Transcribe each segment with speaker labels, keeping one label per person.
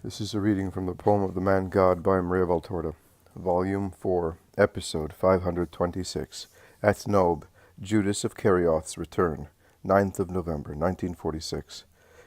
Speaker 1: This is a reading from the poem of the Man God by Maria Valtorta, Volume 4, Episode 526, At Nob, Judas of Kerioth's Return, 9th of November, 1946.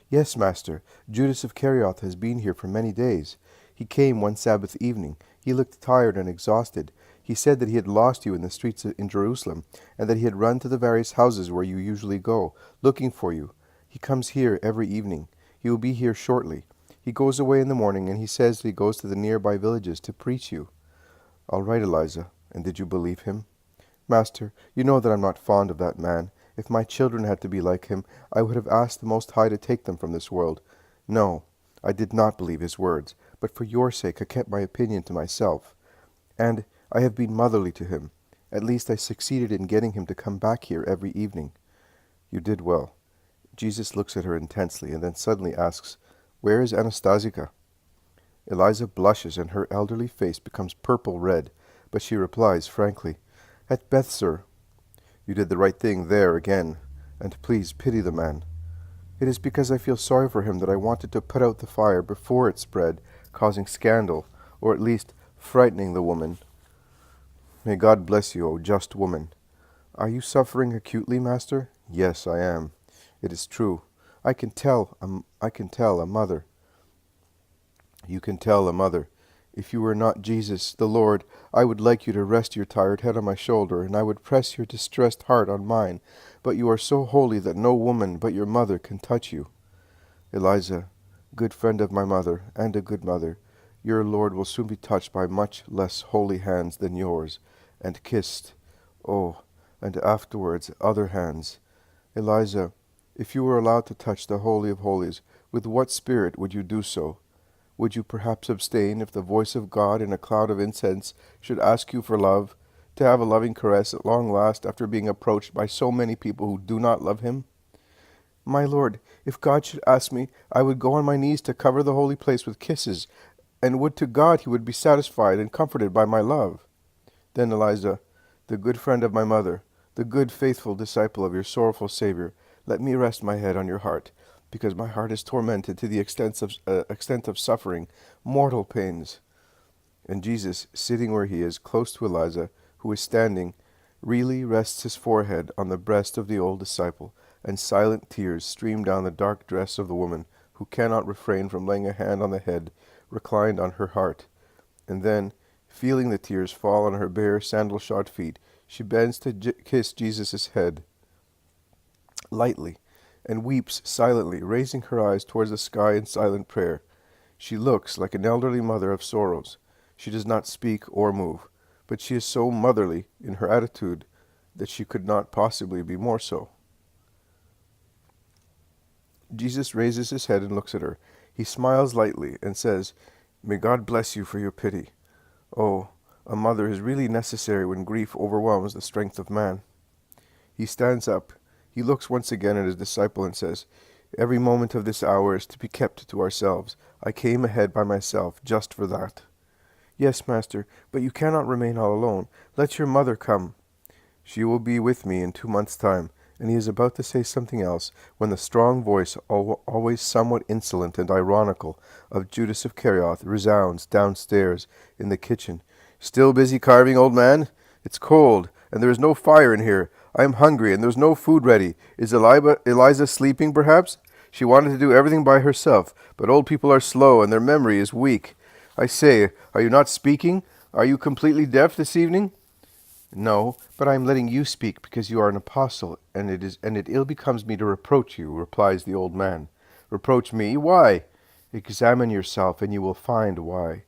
Speaker 1: Yes, master, Judas of Kerioth has been here for many days. He came one Sabbath evening. He looked tired and exhausted. He said that he had lost you in the streets in Jerusalem, and that he had run to the various houses where you usually go, looking for you. He comes here every evening. He will be here shortly. He goes away in the morning, and he says that he goes to the nearby villages to preach you. All right, Eliza. And did you believe him? Master, you know that I'm not fond of that man. If my children had to be like him, I would have asked the Most High to take them from this world. No, I did not believe his words, but for your sake I kept my opinion to myself. And I have been motherly to him. At least I succeeded in getting him to come back here every evening. You did well. Jesus looks at her intensely, and then suddenly asks, Where is Anastasica? Eliza blushes, and her elderly face becomes purple-red, but she replies frankly, At Beth, sir. You did the right thing there again, and please pity the man. It is because I feel sorry for him that I wanted to put out the fire before it spread, causing scandal, or at least frightening the woman. May God bless you, O just woman. Are you suffering acutely, master? Yes, I am. It is true. I can tell a mother. You can tell a mother. If you were not Jesus, the Lord, I would like you to rest your tired head on my shoulder, and I would press your distressed heart on mine. But you are so holy that no woman but your mother can touch you. Eliza, good friend of my mother, and a good mother, your Lord will soon be touched by much less holy hands than yours, and kissed, oh, and afterwards other hands. Eliza, if you were allowed to touch the Holy of Holies, with what spirit would you do so? Would you perhaps abstain if the voice of God in a cloud of incense should ask you for love, to have a loving caress at long last after being approached by so many people who do not love him? My Lord, if God should ask me, I would go on my knees to cover the holy place with kisses, and would to God he would be satisfied and comforted by my love. Then Eliza, the good friend of my mother, the good faithful disciple of your sorrowful Savior, let me rest my head on your heart, because my heart is tormented to the extent of suffering, mortal pains. And Jesus, sitting where he is, close to Eliza, who is standing, really rests his forehead on the breast of the old disciple, and silent tears stream down the dark dress of the woman, who cannot refrain from laying a hand on the head reclined on her heart. And then, feeling the tears fall on her bare sandal-shod feet, she bends to kiss Jesus' head lightly, and weeps silently, raising her eyes towards the sky in silent prayer. She looks like an elderly mother of sorrows. She does not speak or move, but she is so motherly in her attitude that she could not possibly be more so. Jesus raises his head and looks at her. He smiles lightly and says, May God bless you for your pity. Oh, a mother is really necessary when grief overwhelms the strength of man. He stands up. He looks once again at his disciple and says, Every moment of this hour is to be kept to ourselves. I came ahead by myself just for that. Yes, master, but you cannot remain all alone. Let your mother come. She will be with me in 2 months' time. And he is about to say something else, when the strong voice, always somewhat insolent and ironical, of Judas of Kerioth resounds downstairs in the kitchen. Still busy carving, old man? It's cold, and there is no fire in here. I am hungry, and there's no food ready. Is Eliza sleeping, perhaps? She wanted to do everything by herself, but old people are slow, and their memory is weak. I say, are you not speaking? Are you completely deaf this evening? No, but I am letting you speak because you are an apostle, and it ill becomes me to reproach you, replies the old man. Reproach me? Why? Examine yourself, and you will find why.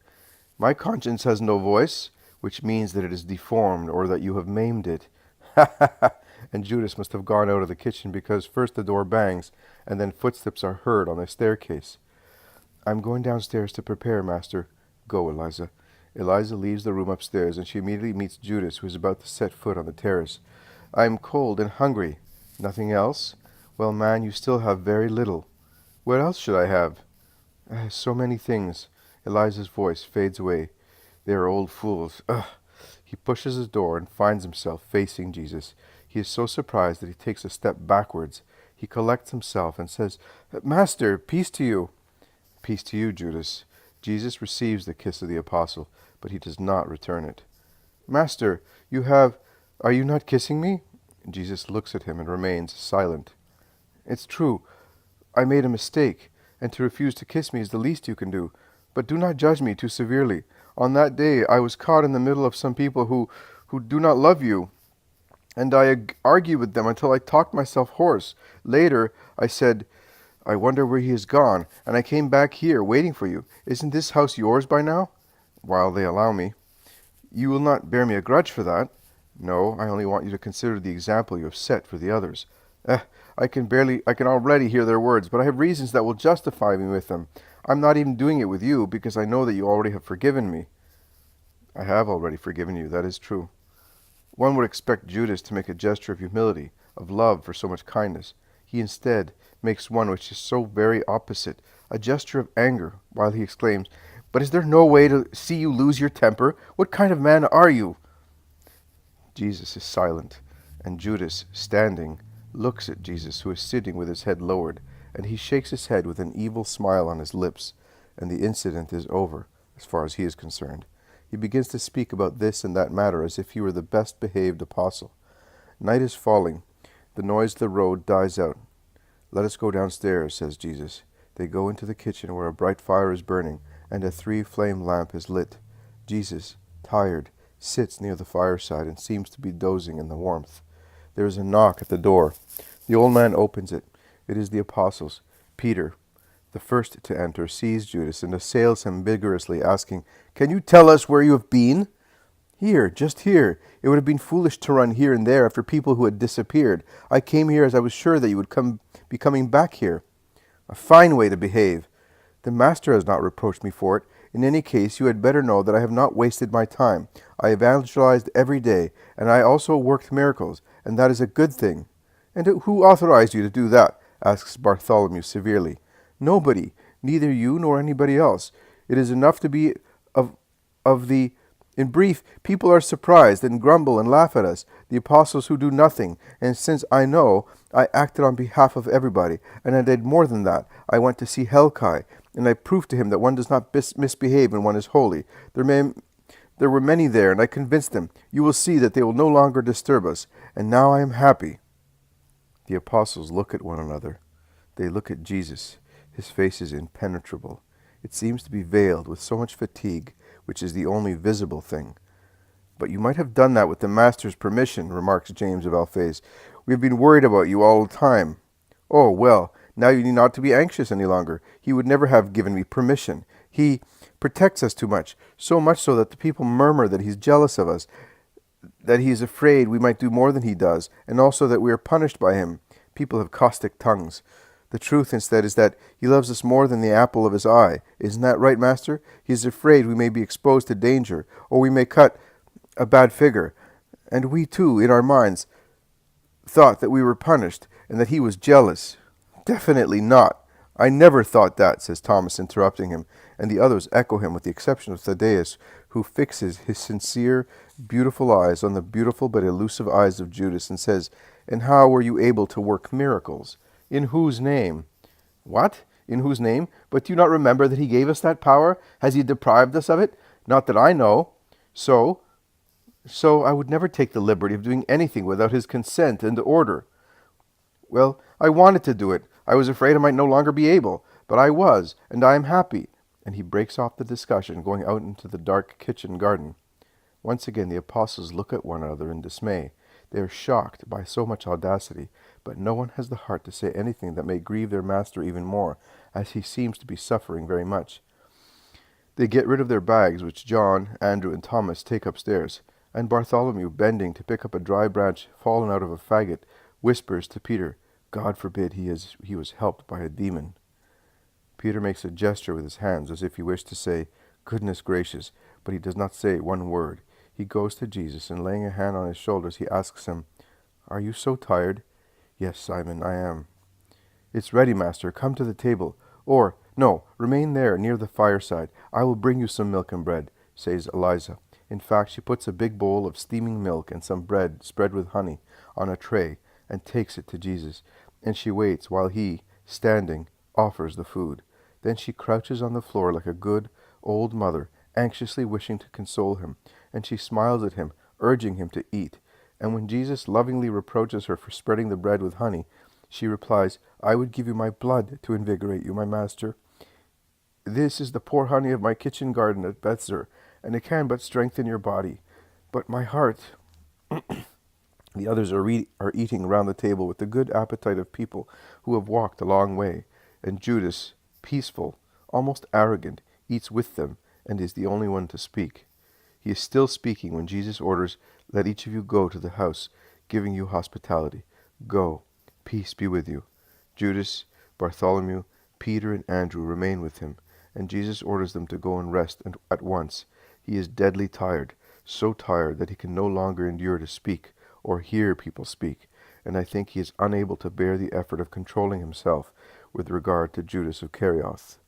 Speaker 1: My conscience has no voice, which means that it is deformed, or that you have maimed it. Ha ha ha! And Judas must have gone out of the kitchen, because first the door bangs, and then footsteps are heard on the staircase. I'm going downstairs to prepare, master. Go, Eliza. Eliza leaves the room upstairs, and she immediately meets Judas, who is about to set foot on the terrace. I am cold and hungry. Nothing else? Well, man, you still have very little. What else should I have? So many things. Eliza's voice fades away. They are old fools. Ugh! He pushes his door and finds himself facing Jesus. He is so surprised that he takes a step backwards. He collects himself and says, Master, peace to you. Peace to you, Judas. Jesus receives the kiss of the apostle, but he does not return it. Master, are you not kissing me? Jesus looks at him and remains silent. It's true, I made a mistake, and to refuse to kiss me is the least you can do. But do not judge me too severely. On that day I was caught in the middle of some people who do not love you, and I argued with them until I talked myself hoarse. Later I said, I wonder where he has gone, and I came back here, waiting for you. Isn't this house yours by now? While they allow me. You will not bear me a grudge for that. No, I only want you to consider the example you have set for the others. I can already hear their words, but I have reasons that will justify me with them. I'm not even doing it with you, because I know that you already have forgiven me. I have already forgiven you, that is true. One would expect Judas to make a gesture of humility, of love for so much kindness. He instead makes one which is so very opposite, a gesture of anger, while he exclaims, But is there no way to see you lose your temper? What kind of man are you? Jesus is silent, and Judas, standing, looks at Jesus, who is sitting with his head lowered, and he shakes his head with an evil smile on his lips, and the incident is over, as far as he is concerned. He begins to speak about this and that matter as if he were the best behaved apostle. Night is falling. The noise of the road dies out. Let us go downstairs, says Jesus. They go into the kitchen where a bright fire is burning, and a 3-flame lamp is lit. Jesus, tired, sits near the fireside and seems to be dozing in the warmth. There is a knock at the door. The old man opens it. It is the apostles. Peter, the first to enter, sees Judas and assails him vigorously, asking, Can you tell us where you have been? Here, just here. It would have been foolish to run here and there after people who had disappeared. I came here as I was sure that you would be coming back here. A fine way to behave. The master has not reproached me for it. In any case, you had better know that I have not wasted my time. I evangelized every day, and I also worked miracles, and that is a good thing. And who authorized you to do that? Asks Bartholomew severely. Nobody, neither you nor anybody else. It is enough to be In brief, people are surprised and grumble and laugh at us, the apostles who do nothing, and since I know, I acted on behalf of everybody, and I did more than that. I went to see Helkai, and I proved to him that one does not misbehave when one is holy. There were many there, and I convinced them. You will see that they will no longer disturb us, and now I am happy. The apostles look at one another. They look at Jesus. His face is impenetrable. It seems to be veiled with so much fatigue, which is the only visible thing. But you might have done that with the master's permission, remarks James of Alphaeus. We have been worried about you all the time. Oh, well, now you need not to be anxious any longer. He would never have given me permission. He protects us too much, so much so that the people murmur that he's jealous of us, that he is afraid we might do more than he does, and also that we are punished by him. People have caustic tongues. The truth, instead, is that he loves us more than the apple of his eye. Isn't that right, Master? He is afraid we may be exposed to danger, or we may cut a bad figure. And we, too, in our minds, thought that we were punished, and that he was jealous. Definitely not. I never thought that, says Thomas, interrupting him, and the others echo him with the exception of Thaddeus, who fixes his sincere, beautiful eyes on the beautiful but elusive eyes of Judas, and says, And how were you able to work miracles? In whose name? What? In whose name? But do you not remember that he gave us that power? Has he deprived us of it? Not that I know. So I would never take the liberty of doing anything without his consent and order. Well, I wanted to do it. I was afraid I might no longer be able. But I was, and I am happy. And he breaks off the discussion, going out into the dark kitchen garden. Once again the apostles look at one another in dismay. They are shocked by so much audacity, but no one has the heart to say anything that may grieve their master even more, as he seems to be suffering very much. They get rid of their bags, which John, Andrew, and Thomas take upstairs, and Bartholomew, bending to pick up a dry branch fallen out of a faggot, whispers to Peter, God forbid he was helped by a demon. Peter makes a gesture with his hands, as if he wished to say, Goodness gracious, but he does not say one word. He goes to Jesus, and laying a hand on his shoulders, he asks him, Are you so tired? Yes, Simon, I am. It's ready, Master. Come to the table. Or, no, remain there, near the fireside. I will bring you some milk and bread, says Eliza. In fact, she puts a big bowl of steaming milk and some bread spread with honey on a tray, and takes it to Jesus. And she waits while he, standing, offers the food. Then she crouches on the floor like a good, old mother, anxiously wishing to console him, and she smiles at him, urging him to eat. And when Jesus lovingly reproaches her for spreading the bread with honey, she replies, I would give you my blood to invigorate you, my master. This is the poor honey of my kitchen garden at Bethzer, and it can but strengthen your body. But my heart. The others are eating round the table with the good appetite of people who have walked a long way, and Judas, peaceful, almost arrogant, eats with them and is the only one to speak. He is still speaking when Jesus orders, Let each of you go to the house, giving you hospitality. Go, peace be with you. Judas, Bartholomew, Peter, and Andrew remain with him, and Jesus orders them to go and rest at once. He is deadly tired, so tired that he can no longer endure to speak or hear people speak, and I think he is unable to bear the effort of controlling himself with regard to Judas of Kerioth.